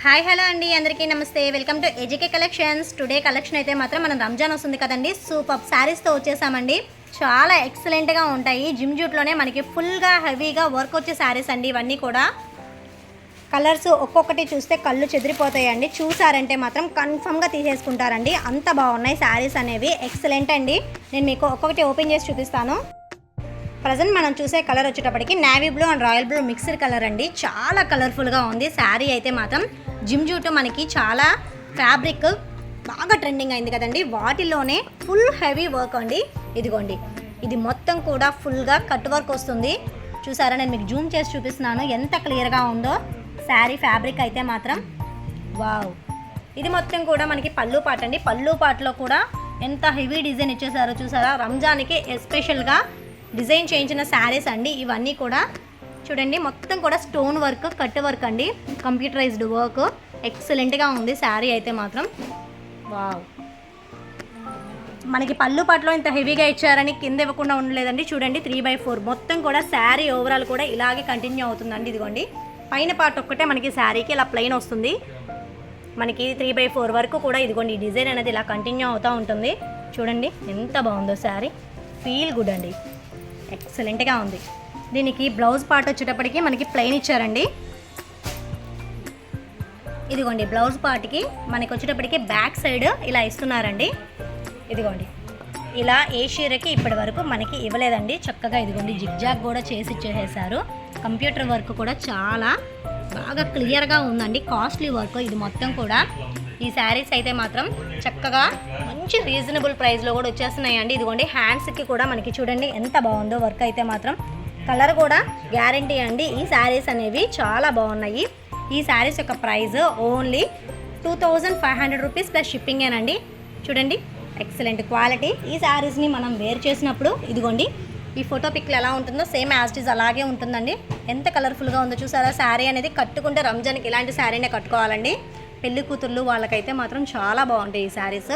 Hi hello అండి, అందరికీ నమస్తే. Welcome to ఏజీకే collections. Today collection అయితే మాత్రం మనం రంజాన్ వస్తుంది కదండి, సూపర్ శారీస్తో వచ్చేసామండి. చాలా ఎక్సలెంట్గా ఉంటాయి. జిమ్ జూట్లోనే మనకి ఫుల్గా హెవీగా వర్క్ వచ్చే శారీస్ అండి. ఇవన్నీ కూడా కలర్స్ ఒక్కొక్కటి చూస్తే కళ్ళు చెదిరిపోతాయండి. చూసారంటే మాత్రం కన్ఫర్మ్గా తీసేసుకుంటారండి, అంత బాగున్నాయి శారీస్ అనేవి. ఎక్సలెంట్ అండి. నేను మీకు ఒక్కొక్కటి ఓపెన్ చేసి చూపిస్తాను. ప్రజెంట్ మనం చూసే కలర్ వచ్చేటప్పటికి navy blue and royal blue mixed colour అండి. చాలా కలర్ఫుల్గా ఉంది శారీ అయితే మాత్రం. జిమ్ జూట్ మనకి చాలా ఫ్యాబ్రిక్ బాగా ట్రెండింగ్ అయింది కదండి, వాటిలోనే ఫుల్ హెవీ వర్క్ అండి. ఇదిగోండి, ఇది మొత్తం కూడా ఫుల్గా కట్ వర్క్ వస్తుంది. చూసారా, నేను మీకు జూమ్ చేసి చూపిస్తున్నాను ఎంత క్లియర్గా ఉందో శారీ ఫ్యాబ్రిక్ అయితే మాత్రం. వావ్, ఇది మొత్తం కూడా మనకి పళ్ళు పాట అండి. పళ్ళు పాటలో కూడా ఎంత హెవీ డిజైన్ ఇచ్చేసారో చూసారా. రంజాన్కి ఎస్పెషల్గా డిజైన్ చేయించిన శారీస్ అండి ఇవన్నీ కూడా. చూడండి, మొత్తం కూడా స్టోన్ వర్క్, కట్ వర్క్ అండి, కంప్యూటరైజ్డ్ వర్క్. ఎక్సలెంట్గా ఉంది శారీ అయితే మాత్రం. వావ్, మనకి పళ్ళు పాటలో ఇంత హెవీగా ఇచ్చారని కింద ఇవ్వకుండా ఉండలేదండి. చూడండి, 3/4 మొత్తం కూడా శారీ ఓవరాల్ కూడా ఇలాగే కంటిన్యూ అవుతుందండి. ఇదిగోండి, పైన పార్ట్ ఒక్కటే మనకి శారీకి ఇలా ప్లెయిన్ వస్తుంది. మనకి 3/4 వరకు కూడా ఇదిగోండి ఈ డిజైన్ అనేది ఇలా కంటిన్యూ అవుతూ ఉంటుంది. చూడండి ఎంత బాగుందో శారీ. ఫీల్ గుడ్ అండి, ఎక్సలెంట్గా ఉంది. దీనికి బ్లౌజ్ పార్ట్ వచ్చేటప్పటికి మనకి ప్లెయిన్ ఇచ్చారండి. ఇదిగోండి, బ్లౌజ్ పార్ట్కి మనకి వచ్చేటప్పటికి బ్యాక్ సైడ్ ఇలా ఇస్తున్నారండి. ఇదిగోండి, ఇలా ఏ చీరకి ఇప్పటి వరకు మనకి ఇవ్వలేదండి. చక్కగా ఇదిగోండి జిగ్జాగ్ కూడా చేసి ఇచ్చేసేసారు. కంప్యూటర్ వర్క్ కూడా చాలా బాగా క్లియర్గా ఉందండి. కాస్ట్లీ వర్క్ ఇది మొత్తం కూడా. ఈ శారీస్ అయితే మాత్రం చక్కగా మంచి రీజనబుల్ ప్రైస్లో కూడా వచ్చేస్తున్నాయండి. ఇదిగోండి, హ్యాండ్స్కి కూడా మనకి చూడండి ఎంత బాగుందో వర్క్ అయితే మాత్రం. కలర్ కూడా గ్యారంటీ అండి. ఈ శారీస్ అనేవి చాలా బాగున్నాయి. ఈ శారీస్ యొక్క ప్రైస్ ఓన్లీ 2500 రూపీస్ ప్లస్ షిప్పింగేనండి. చూడండి, ఎక్సలెంట్ క్వాలిటీ. ఈ శారీస్ని మనం వేర్ చేసినప్పుడు ఇదిగోండి ఈ ఫోటో పిక్లు ఎలా ఉంటుందో సేమ్ యాజ్ ఇట్ ఈజ్ అలాగే ఉంటుందండి. ఎంత కలర్ఫుల్గా ఉందో చూసారా. శారీ అనేది కట్టుకుంటే రంజాన్కి ఇలాంటి శారీనే కట్టుకోవాలండి. పెళ్లి కూతుర్లు వాళ్ళకైతే మాత్రం చాలా బాగుంటాయి ఈ శారీస్.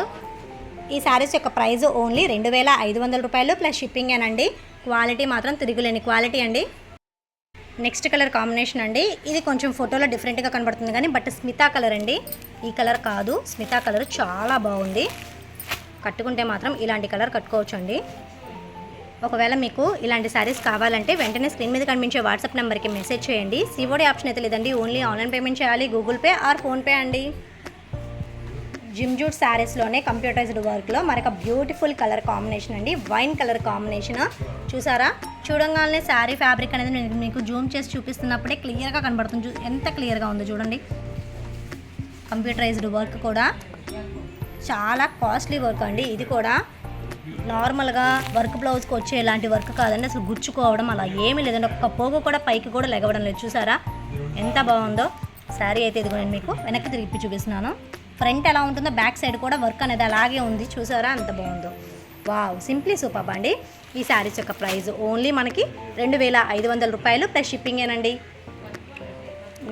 ఈ శారీస్ యొక్క ప్రైస్ ఓన్లీ 2500 రూపాయలు ప్లస్ షిప్పింగేనండి. క్వాలిటీ మాత్రం తిరుగులేని క్వాలిటీ అండి. నెక్స్ట్ కలర్ కాంబినేషన్ అండి. ఇది కొంచెం ఫోటోలో డిఫరెంట్గా కనబడుతుంది కానీ బట్ స్మితా కలర్ అండి. ఈ కలర్ కాదు, స్మితా కలర్ చాలా బాగుంది. కట్టుకుంటే మాత్రం ఇలాంటి కలర్ కట్టుకోవచ్చు అండి. ఒకవేళ మీకు ఇలాంటి శారీస్ కావాలంటే వెంటనే స్క్రీన్ మీద కనిపించే వాట్సాప్ నెంబర్కి మెసేజ్ చేయండి. సిఓడి ఆప్షన్ అయితే లేదండి, ఓన్లీ ఆన్లైన్ పేమెంట్ చేయాలి, గూగుల్ పే ఆర్ ఫోన్పే అండి. జిమ్ జూట్ శారీస్లోనే కంప్యూటరైజ్డ్ వర్క్లో మరొక బ్యూటిఫుల్ కలర్ కాంబినేషన్ అండి. వైన్ కలర్ కాంబినేషన్ చూసారా. చూడంగానే శారీ ఫ్యాబ్రిక్ అనేది నేను మీకు జూమ్ చేసి చూపిస్తున్నప్పుడే క్లియర్గా కనబడుతుంది. ఎంత క్లియర్గా ఉందో చూడండి. కంప్యూటరైజ్డ్ వర్క్ కూడా చాలా కాస్ట్లీ వర్క్ అండి. ఇది కూడా నార్మల్గా వర్క్ బ్లౌజ్కి వచ్చే ఇలాంటి వర్క్ కాదండి. అసలు గుచ్చుకోవడం అలా ఏమీ లేదండి. ఒక్క పోగు కూడా పైకి కూడా లెగవడం లేదు. చూసారా ఎంత బాగుందో శారీ అయితే. ఇదిగో నేను మీకు వెనక్కి తిరిగి చూపిస్తున్నాను. ఫ్రంట్ ఎలా ఉంటుందో బ్యాక్ సైడ్ కూడా వర్క్ అనేది అలాగే ఉంది. చూసారా ఎంత బాగుందో. వావ్, సింప్లీ సూపర్ అండి. ఈ శారీస్ యొక్క ప్రైస్ ఓన్లీ మనకి 2500 రూపాయలు ప్లస్ షిప్పింగేనండి.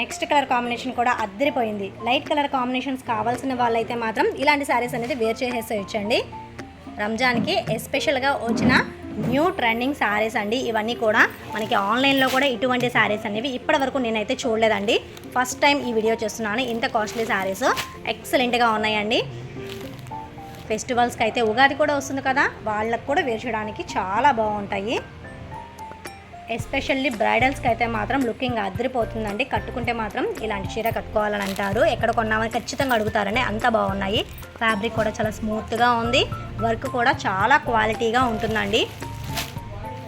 నెక్స్ట్ కలర్ కాంబినేషన్ కూడా అద్దరిపోయింది. లైట్ కలర్ కాంబినేషన్స్ కావాల్సిన వాళ్ళైతే మాత్రం ఇలాంటి శారీస్ అనేది వేర్ చేసేసేయచ్చండి. రంజాన్కి ఎస్పెషల్గా వచ్చిన న్యూ ట్రెండింగ్ శారీస్ అండి ఇవన్నీ కూడా. మనకి ఆన్లైన్లో కూడా ఇటువంటి శారీస్ అనేవి ఇప్పటివరకు నేనైతే చూడలేదండి. ఫస్ట్ టైం ఈ వీడియో చేస్తున్నాను. ఇంత కాస్ట్లీ శారీస్ ఎక్సలెంట్గా ఉన్నాయండి. ఫెస్టివల్స్కి అయితే ఉగాది కూడా వస్తుంది కదా, వాళ్ళకు కూడా వేర్ చేయడానికి చాలా బాగుంటాయి. ఎస్పెషల్లీ బ్రైడల్స్కి అయితే మాత్రం లుకింగ్ అదిరిపోతుందండి. కట్టుకుంటే మాత్రం ఇలాంటి చీర కట్టుకోవాలని అంటారు. ఎక్కడ కొన్నామని ఖచ్చితంగా అడుగుతారని, అంత బాగున్నాయి. ఫ్యాబ్రిక్ కూడా చాలా స్మూత్గా ఉంది. వర్క్ కూడా చాలా క్వాలిటీగా ఉంటుందండి.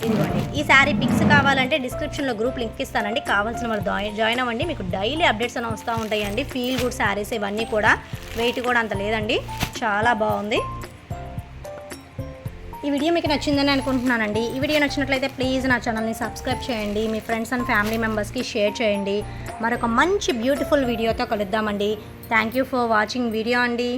ఇదిగోండి, ఈ శారీ పిక్స్ కావాలంటే డిస్క్రిప్షన్లో గ్రూప్ లింక్ ఇస్తానండి. కావాల్సిన వాళ్ళు జాయిన్ అవ్వండి. మీకు డైలీ అప్డేట్స్ అని వస్తూ ఉంటాయండి. ఫీల్ గుడ్ శారీస్ ఇవన్నీ కూడా. వెయిట్ కూడా అంత లేదండి, చాలా బాగుంది. ఈ వీడియో మీకు నచ్చిందని అనుకుంటున్నానండి. ఈ వీడియో నచ్చినట్లయితే ప్లీజ్ నా ఛానల్ని సబ్స్క్రైబ్ చేయండి. మీ ఫ్రెండ్స్ అండ్ ఫ్యామిలీ మెంబర్స్కి షేర్ చేయండి. మరొక మంచి బ్యూటిఫుల్ వీడియోతో కలుద్దామండి. Thank you for watching video అండి.